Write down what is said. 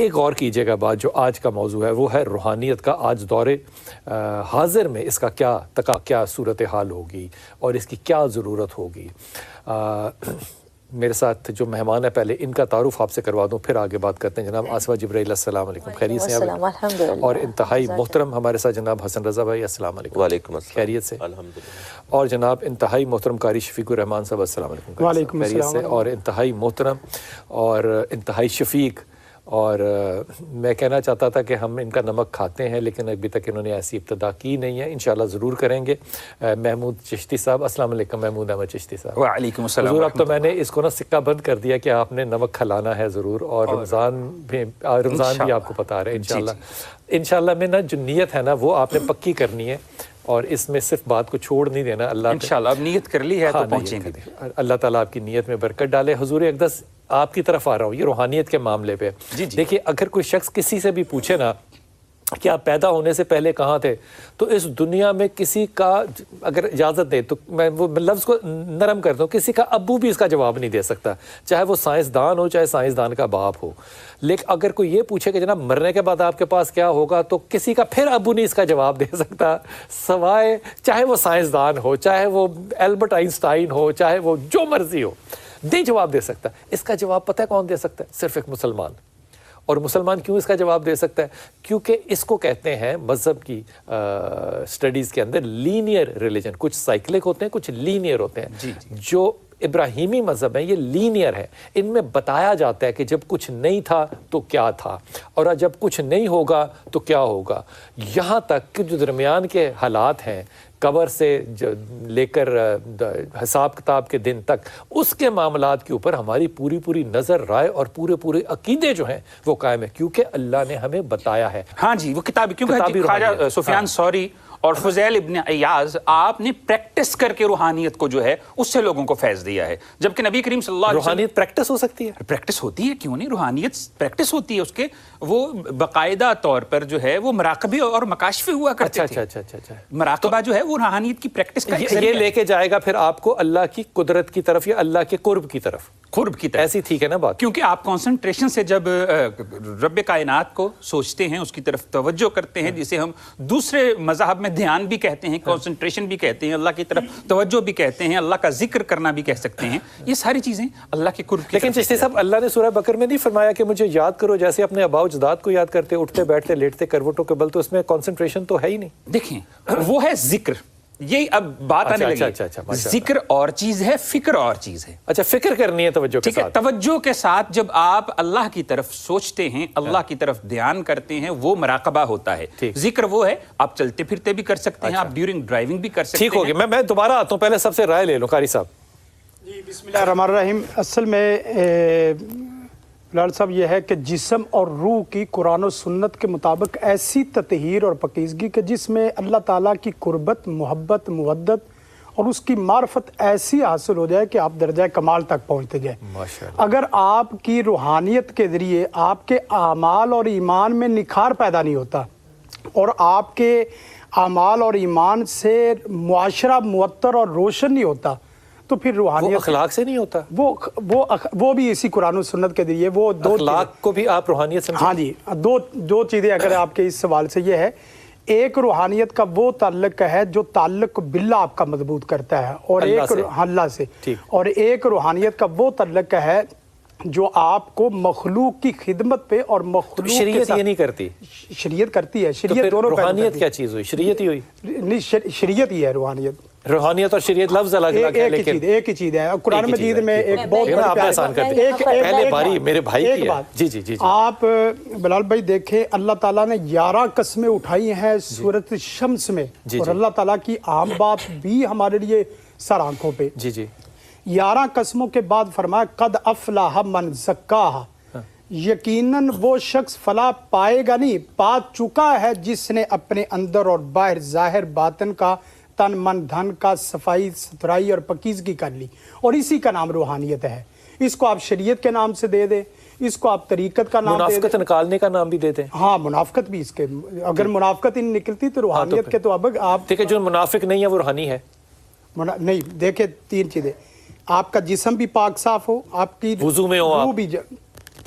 ایک غور کیجیے گا بات جو آج کا موضوع ہے وہ ہے روحانیت کا آج دور حاضر میں اس کا کیا صورتحال ہوگی اور اس کی کیا ضرورت ہوگی۔ میرے ساتھ جو مہمان ہیں پہلے ان کا تعارف آپ سے کروا دوں پھر آگے بات کرتے ہیں۔ جناب آصفہ جبرائیل، السلام علیکم، خیریت سے ہیں؟ اور انتہائی محترم ہمارے ساتھ جناب حسن رضا بھائی، السلام علیکم۔ وعلیکم السلام، خیریت سے؟ الحمدللہ۔ اور جناب انتہائی محترم قاری شفیق الرحمان صاحب، السلام علیکم۔ وعلیکم خیریت سے؟ اور انتہائی محترم اور انتہائی شفیق، اور میں کہنا چاہتا تھا کہ ہم ان کا نمک کھاتے ہیں لیکن ابھی تک انہوں نے ایسی ابتدا کی نہیں ہے، انشاءاللہ ضرور کریں گے، محمود چشتی صاحب، السلام علیکم محمود احمد چشتی صاحب۔ وعلیکم السلام۔ حضور اب تو میں نے اس کو نا سکہ بند کر دیا کہ آپ نے نمک کھلانا ہے ضرور، اور رمضان بھی آپ کو بتا رہے ہیں انشاءاللہ میں نا جو نیت ہے نا وہ آپ نے پکی کرنی ہے، اور اس میں صرف بات کو چھوڑ نہیں دینا۔ اللہ انشاءاللہ اب نیت کر لی ہے تو پہنچیں گے۔ اللہ تعالیٰ آپ کی نیت میں برکت ڈالے۔ حضور اقدس آپ کی طرف آ رہا ہوں یہ روحانیت کے معاملے پہ۔ دیکھیے اگر کوئی شخص کسی سے بھی پوچھے نا کہ آپ پیدا ہونے سے پہلے کہاں تھے، تو اس دنیا میں کسی کا اگر اجازت دے تو میں وہ لفظ کو نرم کر دوں، کسی کا ابو بھی اس کا جواب نہیں دے سکتا، چاہے وہ سائنسدان ہو چاہے سائنسدان کا باپ ہو۔ لیکن اگر کوئی یہ پوچھے کہ جناب مرنے کے بعد آپ کے پاس کیا ہوگا، تو کسی کا پھر ابو نہیں اس کا جواب دے سکتا، سوائے چاہے وہ سائنسدان ہو، چاہے وہ البرٹ آئنسٹائن ہو، چاہے وہ جو مرضی ہو، نہیں جواب دے سکتا۔ اس کا جواب پتہ ہے کون دے سکتا ہے؟ صرف ایک مسلمان۔ اور مسلمان کیوں اس کا جواب دے سکتا ہے؟ کیونکہ اس کو کہتے ہیں مذہب کی سٹڈیز کے اندر لینئر ریلیجن، کچھ سائیکلک ہوتے ہیں کچھ لینئر ہوتے ہیں۔ جو ابراہیمی مذہب ہے یہ لینئر ہے، ان میں بتایا جاتا ہے کہ جب کچھ نہیں تھا تو کیا تھا، اور جب کچھ نہیں ہوگا تو کیا ہوگا، یہاں تک کہ جو درمیان کے حالات ہیں قبر سے لے کر حساب کتاب کے دن تک، اس کے معاملات کے اوپر ہماری پوری نظر رائے اور پورے عقیدے جو ہیں وہ قائم ہے، کیونکہ اللہ نے ہمیں بتایا ہے۔ ہاں جی، وہ کتابی، کیونکہ خواجہ سفیان ثوری اور فضیل ابن عیاض آپ نے پریکٹس کر کے روحانیت کو جو ہے اس سے لوگوں کو فیض دیا ہے، جبکہ نبی کریم صلی اللہ علیہ وسلم روحانیت پریکٹس ہو سکتی ہے؟ پریکٹس ہوتی ہے، کیوں نہیں، روحانیت پریکٹس ہوتی ہے، اس کے وہ باقاعدہ طور پر جو ہے وہ مراقبے اور مکاشفے ہوا کرتے تھے۔ اچھا۔ مراقبہ جو ہے وہ روحانیت کی پریکٹس کا یہ لے کے جائے گا پھر آپ کو اللہ کی قدرت کی طرف یا اللہ کے قرب کی طرف، ایسی ٹھیک ہے نا بات؟ کیونکہ آپ کانسنٹریشن سے جب رب کائنات کو سوچتے ہیں، اس کی طرف توجہ کرتے ہیں، جسے ہم دوسرے مذاہب میں دھیان بھی کہتے ہیں، کانسنٹریشن بھی کہتے ہیں، اللہ کی طرف توجہ بھی کہتے ہیں، اللہ کا ذکر کرنا بھی کہہ سکتے ہیں، یہ ساری چیزیں اللہ کے قرب کی۔ لیکن چشتی صاحب اللہ نے سورہ بقرہ میں نہیں فرمایا کہ مجھے یاد کرو جیسے اپنے آباء و اجداد کو یاد کرتے، اٹھتے بیٹھتے لیٹتے کروٹوں کے بل، تو اس میں کانسنٹریشن تو ہے ہی نہیں۔ دیکھیں وہ ہے ذکر، یہ اب بات آنے لگی، ذکر اور چیز ہے، فکر اور چیز ہے۔ اچھا، فکر کرنی ہے توجہ کے ساتھ۔ توجہ کے ساتھ جب آپ اللہ کی طرف سوچتے ہیں، اللہ کی طرف دھیان کرتے ہیں، وہ مراقبہ ہوتا ہے۔ ذکر وہ ہے آپ چلتے پھرتے بھی کر سکتے ہیں، آپ ڈیورنگ ڈرائیونگ بھی کر سکتے ہیں۔ ٹھیک ہو گیا، میں دوبارہ آتا ہوں، پہلے سب سے رائے لے لوں قاری صاحب۔ جی بسم اللہ الرحمن الرحیم۔ اصل میں لال صاحب یہ ہے کہ جسم اور روح کی قرآن و سنت کے مطابق ایسی تطہیر اور پاکیزگی کہ جس میں اللہ تعالیٰ کی قربت، محبت، مودت اور اس کی معرفت ایسی حاصل ہو جائے کہ آپ درجہ کمال تک پہنچتے جائیں۔ اگر آپ کی روحانیت کے ذریعے آپ کے اعمال اور ایمان میں نکھار پیدا نہیں ہوتا، اور آپ کے اعمال اور ایمان سے معاشرہ معطر اور روشن نہیں ہوتا، تو پھر روحانیت اخلاق سے نہیں ہوتا۔ وہ بھی اسی قرآن و سنت کے ذریعے وہ دو اخلاق کو بھی آپ روحانیت سمجھیں؟ ہاں جی، دو چیزیں اگر آپ کے اس سوال سے یہ ہے، ایک روحانیت کا وہ تعلق ہے جو تعلق باللہ آپ کا مضبوط کرتا ہے، اور ایک اللہ سے، اور ایک روحانیت کا وہ تعلق ہے جو آپ کو مخلوق کی خدمت پہ اور مخلوق کے شریعت ساتھ، یہ نہیں کرتی؟ شریعت کرتی ہے، شریعت دونوں۔ روحانیت کیا چیز ہوئی؟ شریعت ہی ہوئی؟ نہیں، شریعت ہی ہے روحانیت۔ روحانیت اور شریعت لفظ الگ الگ ہے، لیکن ایک ہی چیز ہے۔ قرآن مجید میں ایک بہت آسان کر دیں، پہلے باری میرے بھائی کی ہے۔ جی آپ بلال بھائی دیکھیں، اللہ تعالیٰ نے 11 قسمیں اٹھائی ہیں سورۃ الشمس میں، اور اللہ تعالیٰ کی عام بات بھی ہمارے لیے سر آنکھوں پہ۔ 11 قسموں کے بعد فرمایا قد افلح من زکاہا، یقیناً وہ شخص فلاح پائے گا نہیں، پا چکا ہے جس نے اپنے اندر اور باہر، ظاہر باطن کا، تن من دھن کا صفائی ستھرائی اور پاکیزگی کر لی، اور اسی کا نام روحانیت ہے۔ اس کو آپ شریعت کے نام سے دے دیں، اس کو آپ طریقت کا نام دے دیں، منافقت نکالنے کا نام بھی دیتے ہیں۔ ہاں، منافقت بھی اس کے، اگر منافقت ہی نکلتی تو روحانیت کے تو اب آپ دیکھیں جو منافق نہیں ہے وہ روحانی ہے نہیں۔ دیکھیں 3 چیزیں، آپ کا جسم بھی پاک صاف ہو، آپ کی وضو میں ہو، روح بھی